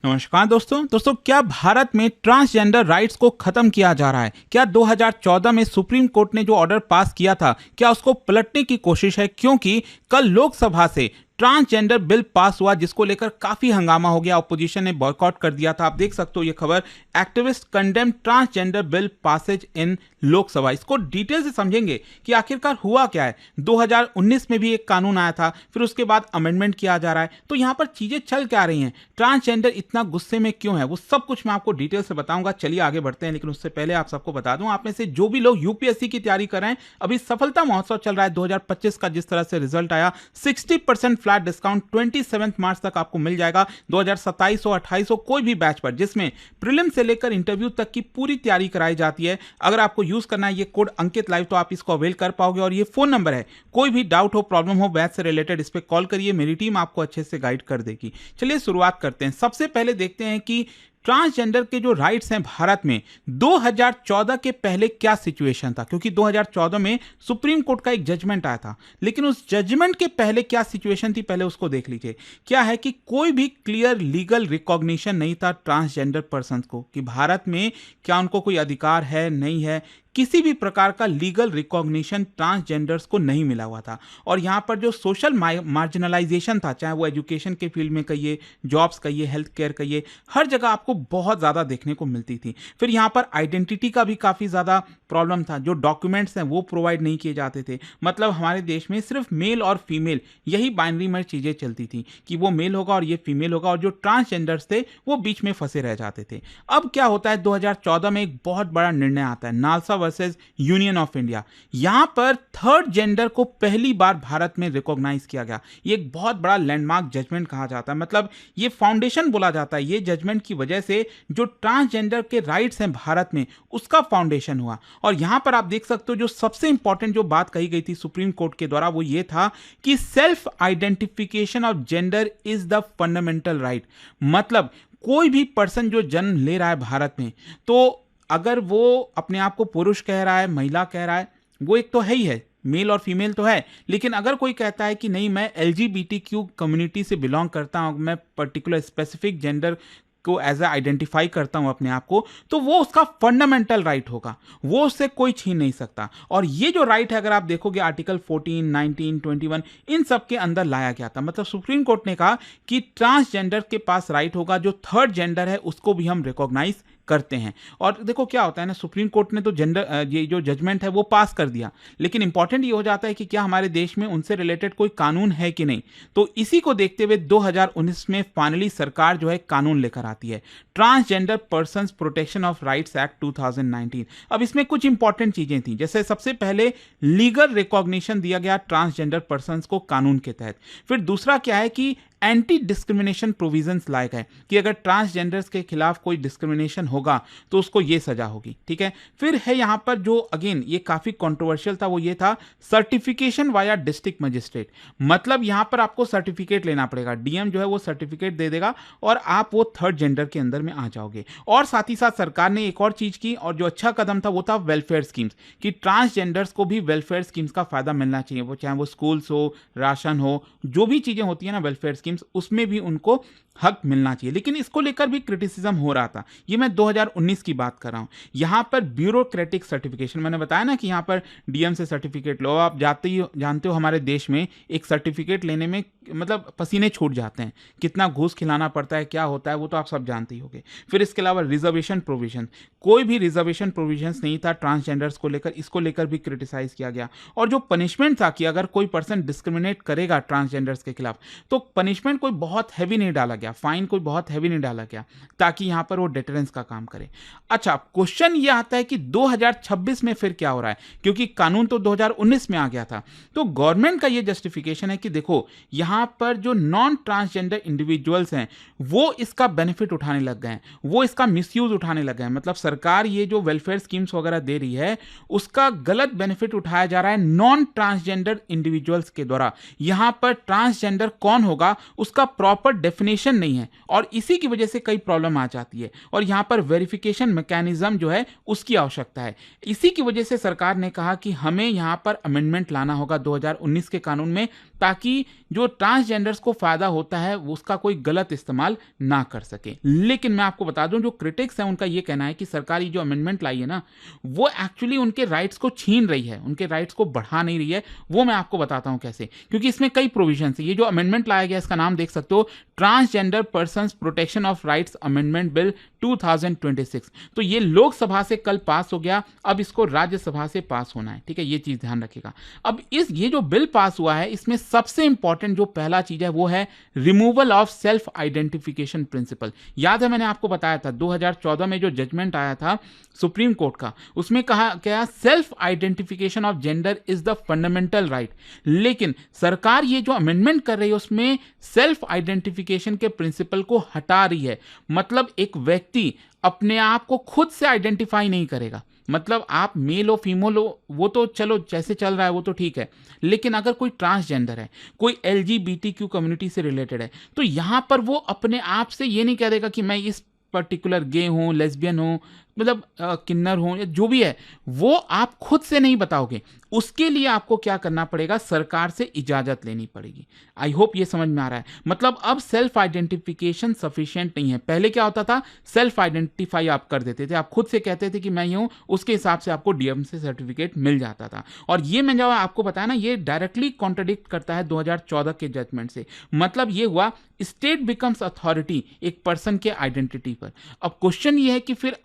नमस्कार दोस्तों क्या भारत में ट्रांसजेंडर राइट्स को खत्म किया जा रहा है? क्या 2014 में सुप्रीम कोर्ट ने जो ऑर्डर पास किया था, क्या उसको पलटने की कोशिश है? क्योंकि कल लोकसभा से ट्रांसजेंडर बिल पास हुआ, जिसको लेकर काफी हंगामा हो गया। ऑपोजिशन ने बॉयकॉट कर दिया था। आप देख सकते हो ये खबर, activist condemn transgender bill passes in Lok Sabha. इसको डिटेल से समझेंगे कि आखिरकार हुआ क्या है। 2019 में भी एक कानून आया था, फिर उसके बाद अमेंडमेंट किया जा रहा है, तो यहां पर चीजें चल क्या रही हैं, ट्रांसजेंडर इतना गुस्से में क्यों है, वो सब कुछ मैं आपको डिटेल से बताऊंगा। चलिए आगे बढ़ते हैं, लेकिन उससे पहले आप सबको बता दूं, आप में से जो भी लोग यूपीएससी की तैयारी कर रहे हैं, अभी सफलता महोत्सव चल रहा है 2025 का। जिस तरह से रिजल्ट आया, 60% फ्लैट डिस्काउंट 27 मार्च तक आपको मिल जाएगा 2027 और 28 कोई भी बैच पर, जिसमें प्रीलिम से लेकर इंटरव्यू तक की पूरी तैयारी कराई जाती है। अगर आपको यूज करना है ये कोड अंकित लाइव, तो आप इसको अवेल कर पाओगे। और ये फोन नंबर है, कोई भी डाउट हो, प्रॉब्लम हो बैच से रिलेटेड, इस पर कॉल करिए, मेरी टीम आपको अच्छे से गाइड कर देगी। चलिए शुरुआत करते हैं। सबसे पहले देखते हैं कि ट्रांसजेंडर के जो राइट्स हैं भारत में 2014 के पहले क्या सिचुएशन था, क्योंकि 2014 में सुप्रीम कोर्ट का एक जजमेंट आया था, लेकिन उस जजमेंट के पहले क्या सिचुएशन थी, पहले उसको देख लीजिए। क्या है कि कोई भी क्लियर लीगल रिकॉग्निशन नहीं था ट्रांसजेंडर पर्सन को, कि भारत में क्या उनको कोई अधिकार है, नहीं है। किसी भी प्रकार का लीगल रिकॉग्निशन ट्रांसजेंडर्स को नहीं मिला हुआ था। और यहां पर जो सोशल मार्जिनलाइजेशन था, चाहे वो एजुकेशन के फील्ड में कहिए, जॉब्स कहिए, हेल्थ केयर कहिए, हर जगह आपको बहुत ज़्यादा देखने को मिलती थी। फिर यहाँ पर आइडेंटिटी का भी काफ़ी ज़्यादा प्रॉब्लम था। जो डॉक्यूमेंट्स हैं वो प्रोवाइड नहीं किए जाते थे। मतलब हमारे देश में सिर्फ मेल और फीमेल, यही बाइनरी में चीज़ें चलती थी, कि वो मेल होगा और ये फीमेल होगा, और जो ट्रांसजेंडर्स थे वो बीच में फंसे रह जाते थे। अब क्या होता है, 2014 में एक बहुत बड़ा निर्णय आता है, NALSA versus union of India. यहां पर थर्ड जेंडर को पहली बार भारत में रिकॉग्नाइज किया गया। ये एक बहुत बड़ा लैंडमार्क जजमेंट कहा जाता है, मतलब ये फाउंडेशन बोला जाता है। ये जजमेंट की वजह से जो ट्रांसजेंडर के राइट्स हैं भारत में, उसका फाउंडेशन हुआ। और यहां पर आप देख सकते हो जो सबसे इंपॉर्टेंट जो बात कही गई थी सुप्रीम कोर्ट के द्वारा, वो ये था कि self identification of gender is the fundamental right. मतलब कोई भी पर्सन जो जन्म ले रहा है भारत में, तो अगर वो अपने आप को पुरुष कह रहा है, महिला कह रहा है, वो एक तो है ही है, मेल और फीमेल तो है। लेकिन अगर कोई कहता है कि नहीं, मैं LGBTQ कम्युनिटी से बिलोंग करता हूं, मैं पर्टिकुलर स्पेसिफिक जेंडर को एज ए आइडेंटिफाई करता हूं अपने आप को, तो वो उसका फंडामेंटल राइट होगा, वो उससे कोई छीन नहीं सकता। और ये जो राइट है, अगर आप देखोगे आर्टिकल 14, 19, 21, इन सब के अंदर लाया गया था। मतलब सुप्रीम कोर्ट ने कहा कि ट्रांसजेंडर के पास राइट होगा, जो थर्ड जेंडर है उसको भी हम रिकॉग्नाइज करते हैं। और देखो क्या होता है ना, सुप्रीम कोर्ट ने तो जेंडर ये जो जजमेंट है वो पास कर दिया, लेकिन इंपॉर्टेंट ये हो जाता है कि क्या हमारे देश में उनसे रिलेटेड कोई कानून है कि नहीं। तो इसी को देखते हुए 2019 में फाइनली सरकार जो है कानून लेकर आती है, transgender persons protection of rights act 2019। अब इसमें कुछ इंपॉर्टेंट चीजें थी, जैसे सबसे पहले लीगल रिकॉग्निशन दिया गया ट्रांसजेंडर पर्संस को कानून के तहत। फिर दूसरा क्या है कि एंटी डिस्क्रिमिनेशन प्रोविजंस लाए गए, कि अगर ट्रांसजेंडर्स के खिलाफ कोई डिस्क्रिमिनेशन होगा तो उसको ये सजा होगी, ठीक है। फिर है यहां पर जो अगेन ये काफी कंट्रोवर्शियल था, वो ये था सर्टिफिकेशन वाया डिस्ट्रिक्ट मजिस्ट्रेट। मतलब यहां पर आपको सर्टिफिकेट लेना पड़ेगा, डीएम जो है वो सर्टिफिकेट दे देगा और आप वो थर्ड जेंडर के अंदर में आ जाओगे। और साथ ही साथ सरकार ने एक और चीज की, और जो अच्छा कदम था वो था वेलफेयर स्कीम्स, कि ट्रांसजेंडर्स को भी वेलफेयर स्कीम्स का फायदा मिलना चाहिए, वो चाहे वो स्कूल्स हो, राशन हो, जो भी चीजें होती है ना वेलफेयर स्कीम, उसमें भी उनको हक मिलना चाहिए। लेकिन इसको लेकर भी क्रिटिसिज्म हो रहा था। ये मैं 2019 की बात कर रहा हूं। यहां पर ब्यूरोक्रेटिक सर्टिफिकेशन, मैंने बताया ना कि यहां पर डीएम से सर्टिफिकेट लो। आप जानते हो हमारे देश में एक सर्टिफिकेट लेने में मतलब पसीने छूट जाते हैं, कितना घूस खिलाना पड़ता है, क्या होता है, वो तो आप सब जानते ही होंगे। फिर इसके अलावा रिजर्वेशन प्रोविजन, कोई भी रिजर्वेशन प्रोविजंस नहीं था ट्रांसजेंडर्स को लेकर, इसको लेकर भी क्रिटिसाइज किया गया। और जो पनिशमेंट था कि अगर कोई पर्सन डिस्क्रिमिनेट करेगा ट्रांसजेंडर्स के खिलाफ, तो पनिशमेंट कोई बहुत हैवी नहीं डाला गया, फाइन कोई बहुत हैवी नहीं डाला गया, ताकि यहां पर वो डिटरेंस का काम करे। अच्छा, क्वेश्चन ये आता है कि 2026 में फिर क्या हो रहा है, क्योंकि कानून तो 2019 में आ गया था। तो गवर्नमेंट का ये जस्टिफिकेशन है कि देखो यहां पर जो नॉन ट्रांसजेंडर इंडिविजुअल्स हैं वो इसका बेनिफिट उठाने लग गए हैं, वो इसका मिसयूज उठाने लग गए हैं। मतलब सरकार ये जो वेलफेयर स्कीम्स वगैरह दे रही है, उसका गलत बेनिफिट उठाया जा रहा है नॉन ट्रांसजेंडर इंडिविजुअल्स के द्वारा। यहां पर ट्रांसजेंडर कौन होगा उसका प्रॉपर डेफिनेशन प्रोटेक्शन नहीं है और इसी की वजह से कई प्रॉब्लम आ जाती है और यहाँ पर वेरिफिकेशन मैकेनिज्म जो है उसकी आवश्यकता है। इसी की वजह से सरकार ने कहा कि हमें यहाँ पर अमेंडमेंट लाना होगा 2019 के कानून में, ताकि जो ट्रांसजेंडर्स को फायदा होता है उसका कोई गलत इस्तेमाल ना कर सके। लेकिन मैं आपको बता दूं, जो क्रिटिक्स हैं उनका ये कहना है कि सरकार ये जो अमेंडमेंट लाई है ना, वो एक्चुअली उनके राइट्स को छीन रही है, उनके राइट्स को बढ़ा नहीं रही है। वो मैं आपको बताता हूं कैसे, क्योंकि इसमें कई प्रोविजंस है। ये जो अमेंडमेंट लाया गया, इसका नाम देख सकते हो, transgender persons protection of rights amendment bill 2026। तो ये लोकसभा से कल पास हो गया, अब इसको राज्यसभा से पास होना है, ठीक है, ये चीज ध्यान रखिएगा। अब ये जो बिल पास हुआ है, इसमें सबसे इंपॉर्टेंट जो पहला चीज है वो है removal of self identification principle. याद है मैंने आपको बताया था 2014 में जो जजमेंट आया था सुप्रीम कोर्ट का, उसमें कहा गया self identification of gender is the fundamental right. लेकिन सरकार ये जो अमेंडमेंट कर रही है उसमें सेल्फ आइडेंटिफिकेशन के प्रिंसिपल को हटा रही है। मतलब एक व्यक्ति अपने आप को खुद से आइडेंटिफाई नहीं करेगा, मतलब आप मेल हो फीमेल हो वो तो चलो जैसे चल रहा है वो तो ठीक है, लेकिन अगर कोई ट्रांसजेंडर है, कोई LGBTQ कम्युनिटी से रिलेटेड है, तो यहां पर वो अपने आप से ये नहीं कह देगा कि मैं इस पर्टिकुलर गे हूं, लेस्बियन हूं, मतलब किन्नर हो या जो भी है, वो आप खुद से नहीं बताओगे। उसके लिए आपको क्या करना पड़ेगा, सरकार से इजाजत लेनी पड़ेगी। आई होप ये समझ में आ रहा है। मतलब अब सेल्फ आइडेंटिफिकेशन सफिशिएंट नहीं है। पहले क्या होता था, सेल्फ आइडेंटिफाई आप कर देते थे, आप खुद से कहते थे कि मैं ये हूं, उसके हिसाब से आपको DM से सर्टिफिकेट मिल जाता था। और ये मैं जब आपको बताया ना, ये डायरेक्टली कॉन्ट्रडिक्ट करता है 2014 के जजमेंट से। मतलब ये हुआ स्टेट बिकम्स अथॉरिटी एक पर्सन के आइडेंटिटी पर। अब क्वेश्चन ये है कि फिर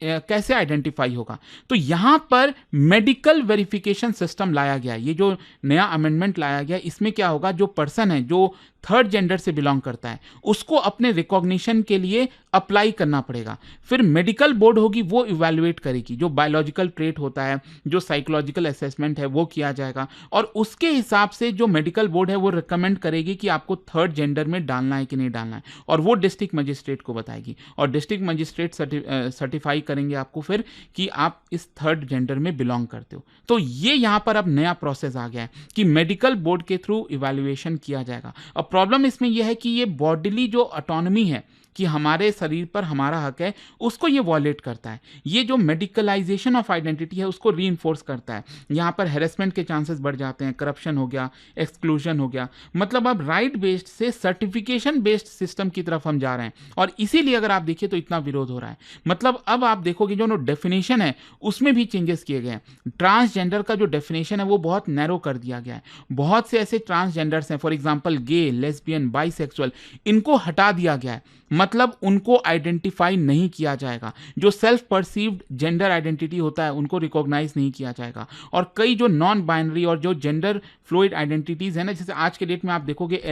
कैसे आइडेंटिफाई होगा, तो यहां पर मेडिकल वेरिफिकेशन सिस्टम लाया गया। ये जो नया अमेंडमेंट लाया गया, इसमें क्या होगा, जो पर्सन है जो थर्ड जेंडर से बिलोंग करता है उसको अपने रिकॉग्निशन के लिए अप्लाई करना पड़ेगा। फिर मेडिकल बोर्ड होगी, वो इवैल्यूएट करेगी, जो बायोलॉजिकल ट्रेट होता है, जो साइकोलॉजिकल असेसमेंट है वो किया जाएगा, और उसके हिसाब से जो मेडिकल बोर्ड है वो रिकमेंड करेगी कि आपको थर्ड जेंडर में डालना है कि नहीं डालना है, और वो डिस्ट्रिक्ट मजिस्ट्रेट को बताएगी, और डिस्ट्रिक्ट मजिस्ट्रेट सर्टिफाई करेंगे आपको फिर कि आप इस थर्ड जेंडर में बिलोंग करते हो। तो ये यहां पर अब नया प्रोसेस आ गया है कि मेडिकल बोर्ड के थ्रू इवैल्यूएशन किया जाएगा। अब प्रॉब्लम इसमें यह है कि ये बॉडीली जो ऑटोनॉमी है कि हमारे शरीर पर हमारा हक है, उसको ये वॉयलेट करता है। ये जो मेडिकलाइजेशन ऑफ आइडेंटिटी है उसको रीइंफोर्स करता है। यहाँ पर हेरेसमेंट के चांसेस बढ़ जाते हैं, करप्शन हो गया, एक्सक्लूजन हो गया। मतलब अब राइट बेस्ड से सर्टिफिकेशन बेस्ड सिस्टम की तरफ हम जा रहे हैं, और इसीलिए अगर आप देखिए तो इतना विरोध हो रहा है। मतलब अब आप देखोगे जो डेफिनेशन है उसमें भी चेंजेस किए गए हैं। ट्रांसजेंडर का जो डेफिनेशन है वो बहुत नैरो कर दिया गया है। बहुत से ऐसे ट्रांसजेंडर्स हैं, for example gay, lesbian, bisexual, इनको हटा दिया गया है। मतलब उनको आइडेंटिफाई नहीं किया जाएगा। जो सेल्फ परसीव्ड जेंडर आइडेंटिटी होता है उनको रिकॉग्नाइज नहीं किया जाएगा। और कई जो नॉन बाइनरी और जो जेंडर फ्लूइड आइडेंटिटीज है ना, जैसे आज के डेट में आप देखोगे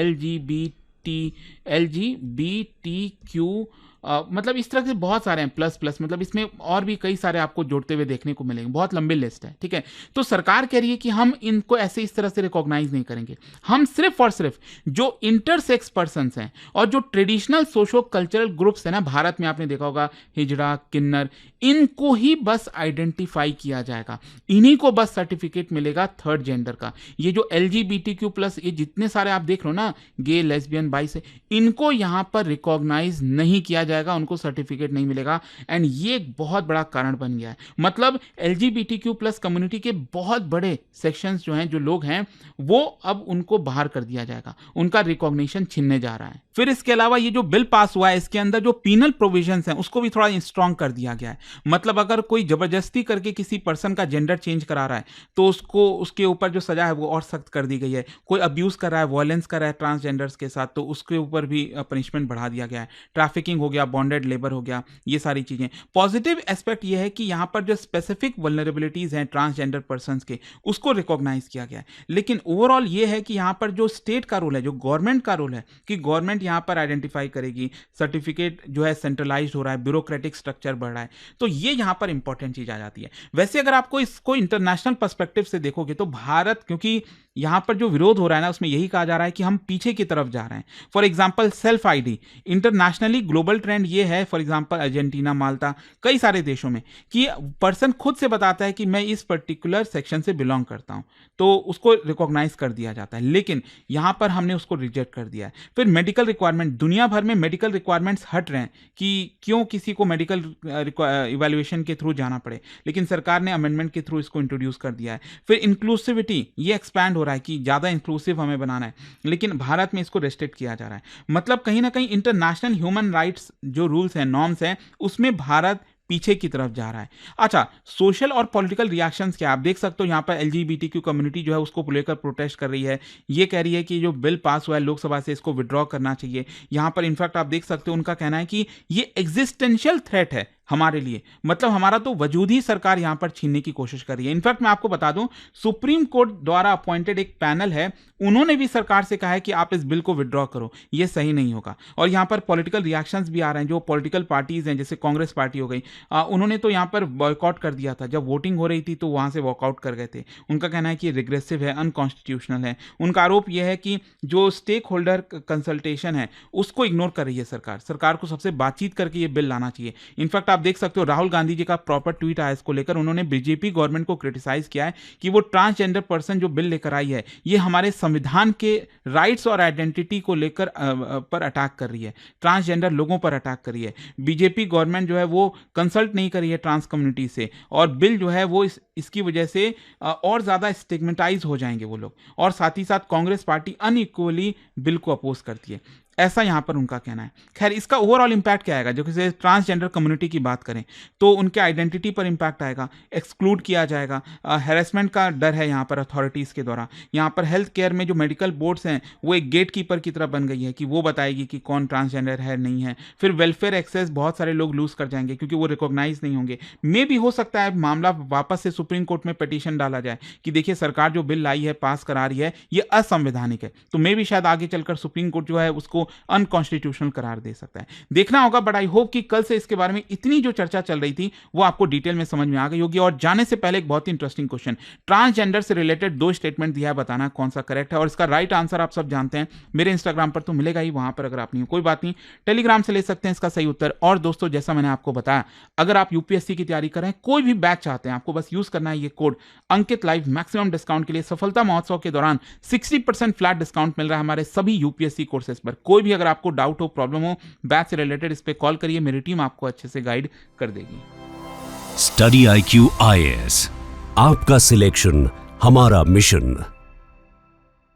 LGBTQ, मतलब इस तरह से बहुत सारे हैं, प्लस प्लस, मतलब इसमें और भी कई सारे आपको जोड़ते हुए देखने को मिलेंगे, बहुत लंबी लिस्ट है, ठीक है। तो सरकार कह रही है कि हम इनको ऐसे इस तरह से रिकॉग्नाइज नहीं करेंगे। हम सिर्फ और सिर्फ जो इंटरसेक्स पर्सन्स हैं और जो ट्रेडिशनल सोशो कल्चरल ग्रुप्स हैं ना, भारत में आपने देखा होगा हिजड़ा, किन्नर, इनको ही बस आइडेंटिफाई किया जाएगा, इन्हीं को बस सर्टिफिकेट मिलेगा थर्ड जेंडर का। ये जो LGBTQ+, ये जितने सारे आप देख रहे हो ना, गे, लेस्बियन, बाई से, इनको यहां पर रिकॉग्नाइज नहीं किया जाएगा, उनको सर्टिफिकेट नहीं मिलेगा। एंड ये एक बहुत बड़ा कारण बन गया है। मतलब LGBTQ+ कम्युनिटी के बहुत बड़े सेक्शंस जो हैं, जो लोग हैं, वो अब उनको बाहर कर दिया जाएगा, उनका रिकॉग्निशन छीनने जा रहा है। फिर इसके अलावा ये जो बिल पास हुआ है, इसके अंदर जो पीनल प्रोविजंस हैं उसको भी थोड़ा स्ट्रॉन्ग कर दिया गया है। मतलब अगर कोई जबरदस्ती करके किसी पर्सन का जेंडर चेंज करा रहा है तो उसको, उसके ऊपर जो सजा है वो और सख्त कर दी गई है। कोई अब्यूज कर रहा है, वायलेंस कर रहा है ट्रांसजेंडर्स के साथ, तो उसके ऊपर भी पनिशमेंट बढ़ा दिया गया है। ट्रैफिकिंग हो गया, बॉन्डेड लेबर हो गया, ये सारी चीजें। पॉजिटिव एस्पेक्ट ये है कि यहाँ पर जो स्पेसिफिक वल्नरेबिलिटीज हैं ट्रांसजेंडर पर्सन्स के, उसको रिकॉग्नाइज किया गया है। लेकिन ओवरऑल ये है कि यहाँ पर जो स्टेट का रोल है, जो गवर्नमेंट का रोल है, कि गवर्नमेंट यहाँ पर आइडेंटिफाई करेगी, सर्टिफिकेट जो है सेंट्रलाइज हो रहा है, ब्यूरोक्रेटिक स्ट्रक्चर बढ़ रहा है, तो ये यहाँ पर इंपॉर्टेंट चीज आ जाती है। वैसे अगर आपको इसको इंटरनेशनल पर्सपेक्टिव से देखोगे तो भारत, क्योंकि यहां पर जो विरोध हो रहा है ना, उसमें यही कहा जा रहा है कि हम पीछे की तरफ जा रहे हैं। For example self ID, internationally global trend trend ये है, फॉर एग्जांपल अर्जेंटीना, माल्टा, कई सारे देशों में, कि पर्सन खुद से बताता है कि मैं इस पर्टिकुलर सेक्शन से बिलोंग करता हूं, तो उसको रिकॉग्नाइज कर दिया जाता है। लेकिन यहां पर हमने उसको रिजेक्ट कर दिया है। फिर मेडिकल रिक्वायरमेंट, दुनिया भर में मेडिकल रिक्वायरमेंट्स हट रहे हैं कि क्यों किसी को मेडिकल इवैल्यूएशन के थ्रू जाना पड़े, लेकिन सरकार ने अमेंडमेंट के थ्रू इसको इंट्रोड्यूस कर दिया है। फिर इंक्लूसिविटी, ये एक्सपैंड हो रहा है कि ज़्यादा इंक्लूसिव हमें बनाना है, लेकिन भारत में इसको रेस्ट्रिक्ट किया जा रहा है। मतलब कहीं ना कहीं इंटरनेशनल ह्यूमन राइट्स जो रूल्स हैं, नॉर्म्स हैं, उसमें भारत पीछे की तरफ जा रहा है। अच्छा, सोशल और पॉलिटिकल रिएक्शंस क्या आप देख सकते हो, यहाँ पर एलजीबीटीक्यू कम्युनिटी जो है उसको लेकर प्रोटेस्ट कर रही है। ये कह रही है कि जो बिल पास हुआ है लोकसभा से, इसको विड्रॉ करना चाहिए। यहाँ पर इनफैक्ट आप देख सकते हो उनका कहना है कि ये एग्जिस्टेंशियल थ्रेट है हमारे लिए, मतलब हमारा तो वजूद ही सरकार यहां पर छीनने की कोशिश कर रही है। इनफैक्ट मैं आपको बता दूं, सुप्रीम कोर्ट द्वारा अपॉइंटेड एक पैनल है, उन्होंने भी सरकार से कहा है कि आप इस बिल को विड्रॉ करो, ये सही नहीं होगा। और यहां पर पॉलिटिकल रिएक्शंस भी आ रहे हैं। जो पॉलिटिकल पार्टीज हैं, जैसे कांग्रेस पार्टी हो गई, उन्होंने तो यहां पर बॉयकॉट कर दिया था। जब वोटिंग हो रही थी तो वहां से वॉकआउट कर गए थे। उनका कहना है कि रिग्रेसिव है, अनकॉन्स्टिट्यूशनल है। उनका आरोप यह है कि जो स्टेक होल्डर कंसल्टेशन है उसको इग्नोर कर रही है सरकार को सबसे बातचीत करके ये बिल लाना चाहिए। इनफैक्ट आप देख सकते हो राहुल गांधी जी का प्रॉपर ट्वीट आया इसको लेकर, उन्होंने बीजेपी गवर्नमेंट को क्रिटिसाइज किया है कि वो ट्रांसजेंडर पर्सन जो बिल लेकर आई है, ये हमारे संविधान के राइट्स और आइडेंटिटी को लेकर पर अटैक कर रही है, ट्रांसजेंडर लोगों पर अटैक कर रही है। बीजेपी गवर्नमेंट जो है वो कंसल्ट नहीं कर रही है ट्रांस कम्युनिटी से, और बिल जो है वो इसकी वजह से और ज्यादा स्टिग्मेटाइज हो जाएंगे वो लोग। और साथ ही साथ कांग्रेस पार्टी अनइक्वली बिल को अपोज करती है, ऐसा यहां पर उनका कहना है। खैर, इसका ओवरऑल इंपैक्ट क्या आएगा, जो कि ट्रांसजेंडर कम्युनिटी की बात करें तो उनके आइडेंटिटी पर इंपैक्ट आएगा, एक्सक्लूड किया जाएगा, हैरेसमेंट का डर है यहां पर अथॉरिटीज के द्वारा। यहां पर हेल्थ केयर में जो मेडिकल बोर्ड्स हैं वो एक गेट कीपर की तरह बन गई है कि वो बताएगी कि कौन ट्रांसजेंडर है नहीं है। फिर वेलफेयर एक्सेस बहुत सारे लोग लूज कर जाएंगे क्योंकि वो रिकॉग्नाइज नहीं होंगे। मे भी हो सकता है मामला वापस से सुप्रीम कोर्ट में पिटीशन डाला जाए कि देखिए सरकार जो बिल लाई है, पास करा रही है, ये असंवैधानिक है। तो मे भी शायद आगे चलकर सुप्रीम कोर्ट जो है उसको अनकॉन्स्टिट्यूशनल करार दे सकता है, देखना होगा। बट आई होप कि कल से इसके बारे में इतनी जो चर्चा चल रही थी वो आपको डिटेल में समझ में आ गई होगी। और जाने से पहले एक बहुत ही इंटरेस्टिंग क्वेश्चन, ट्रांसजेंडर से रिलेटेड 2 स्टेटमेंट दिया है, बताना कौन सा करेक्ट है। और इसका राइट आंसर आप सब जानते हैं, मेरे इंस्टाग्राम पर तो मिलेगा ही, वहां पर अगर आप नहीं हो कोई बात नहीं, टेलीग्राम से ले सकते हैं इसका सही उत्तर। और दोस्तों, जैसा मैंने आपको बताया, अगर आप यूपीएससी की तैयारी कर रहे हैं, कोई भी बैच चाहते हैं, आपको बस यूज करना है ये कोड अंकित लाइव, मैक्सिमम डिस्काउंट के लिए। सफलता महोत्सव के दौरान 60% फ्लैट डिस्काउंट मिल रहा है हमारे सभी यूपीएससी कोर्सेज पर। कोई भी अगर आपको डाउट हो, प्रॉब्लम हो बैच से रिलेटेड, इस पे कॉल करिए, मेरी टीम आपको अच्छे से गाइड कर देगी। स्टडी IQ IAS, आपका सिलेक्शन हमारा मिशन।